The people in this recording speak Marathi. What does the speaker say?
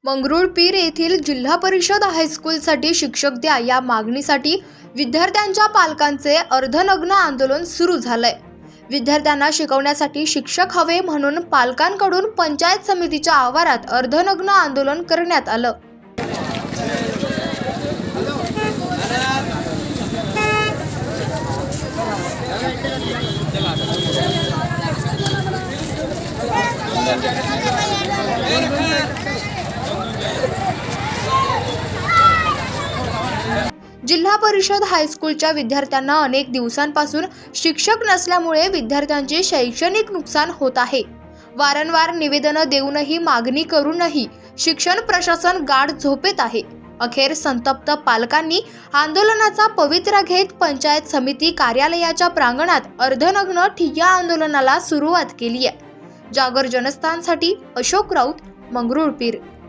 मंगरुळपीर येथील जिल्हा परिषद हायस्कूलसाठी शिक्षक द्या या मागणीसाठी विद्यार्थ्यांच्या पालकांचे अर्धनग्न आंदोलन सुरू झालंय। विद्यार्थ्यांना शिकवण्यासाठी शिक्षक हवे म्हणून पालकांकडून पंचायत समितीच्या आवारात अर्धनग्न आंदोलन करण्यात आलं। जिल्हा परिषद हायस्कूलच्या विद्यार्थ्यांना अनेक दिवसांपासून शिक्षक नसल्यामुळे विद्यार्थ्यांचे शैक्षणिक नुकसान होत आहे। वारंवार निवेदनं देऊनही मागणी करूनही शिक्षण प्रशासन गाढ झोपेत आहे। अखेर संतप्त पालकांनी आंदोलनाचा पवित्रा घेत पंचायत समिती कार्यालयाच्या प्रांगणात अर्धनग्न ठिय्या आंदोलनाला सुरुवात केली आहे। जागर जनस्थानसाठी अशोक राऊत, मंगरुळपीर।